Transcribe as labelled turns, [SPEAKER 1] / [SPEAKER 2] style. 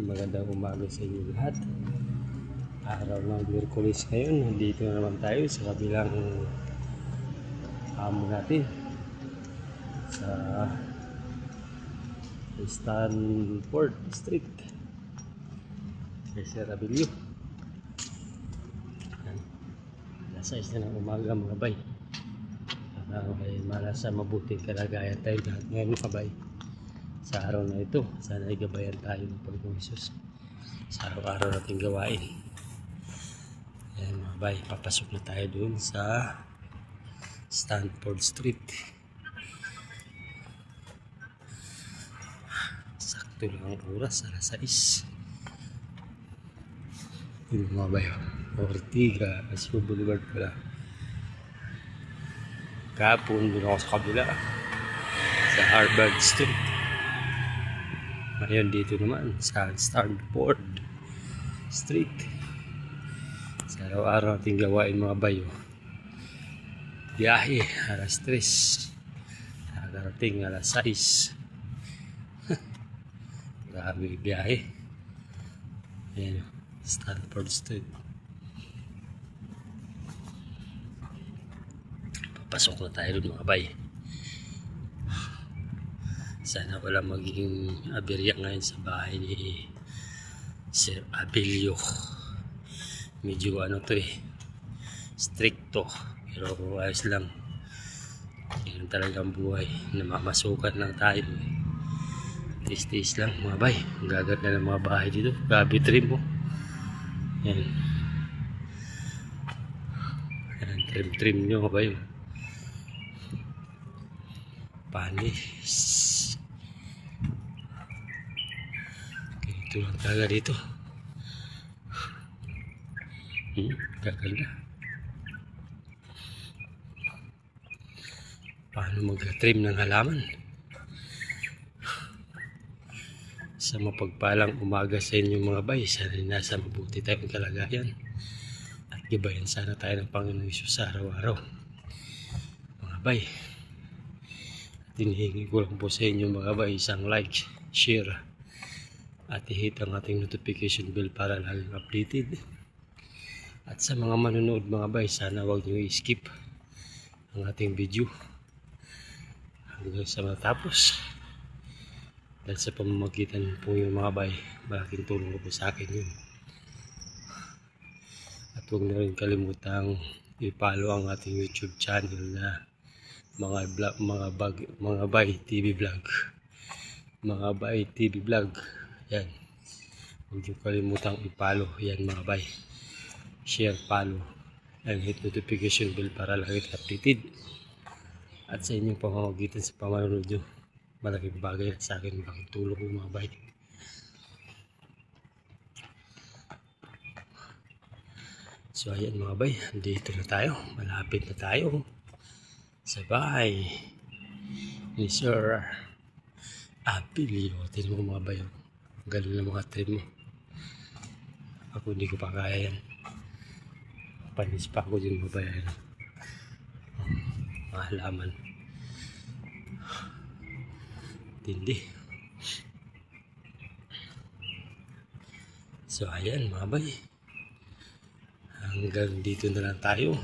[SPEAKER 1] Magandang umaga sa inyo lahat. Araw ng Miyerkules ngayon. Nandito na naman tayo sa kabilang amo natin sa Stanford Street, Sir Abilio. Alas 6 na ng umaga mga bay. May malasa mabuting kalagayan tayo lahat ngayon mga bay. Sa araw na ito, sana ay gabayan tayo ng Panginoong Hesus sa araw-araw nating gawain. Ayan mga bay, papasok na tayo doon sa Stanford Street. Sakto lang ang oras, alas 6. Yun mga bay, Ortiga, Asio Boulevard pala. Kahapon doon ako sa kabila, sa Harvard Street. Ngayon dito naman sa Stanford Street. Sa araw-araw nating gawain mga bayo. Biyahe alas 3. Nakarating alas 6. Grabe biyahe. Ayan, Stanford Street. Papasok na tayo doon mga bayo. Sana wala magiging aberya ngayon sa bahay ni Sir Abilio. Medyo ano to stricto, pero ayos lang. Yan talagang buhay, namamasukan lang tayo. Tis-tis lang mga bay. Ang gaganda ng mga bahay dito. Grabe trim mo. Yan. Yan, trim nyo mga bay. Panis. Ito lang talaga dito. Gaganda. Paano mag-trim ng halaman? Sa mapagpalang umaga sa inyo mga bay, sana nasa mabuti tayong kalagayan at gibayan sana tayo ng Panginoong Hesus sa araw-araw mga bay. At hinihingi ko lang po sa inyo mga bay isang like, share at i-hit ang ating notification bell para laging updated. At sa mga manonood mga bay, sana huwag nyo i-skip ang ating video hanggang sa matapos. Dahil sa pamamagitan po yung mga bay, malaking tulong po sa akin yun. At huwag na rin kalimutang i-follow ang ating YouTube channel na mga bay TV vlog. Mga bay TV vlog. Yan. Huwag nyo kalimutang i-follow yan mga bay. Share, follow, and hit notification bell para lagi updated. At sa inyong pamamagitan sa pamanonood nyo, malaking bagay na sa akin, malaking tulong ko mga bay. So ayan mga bay, dito na tayo, malapit na tayo sa bahay ni Sir Abilio. Tignan mo mga bay, ang galing ng mga trim mo. Ako hindi ko pa kaya yan. Panis pa ako din mga bay. Mga halaman. Tindi. So ayan mga bay, hanggang dito na lang tayo.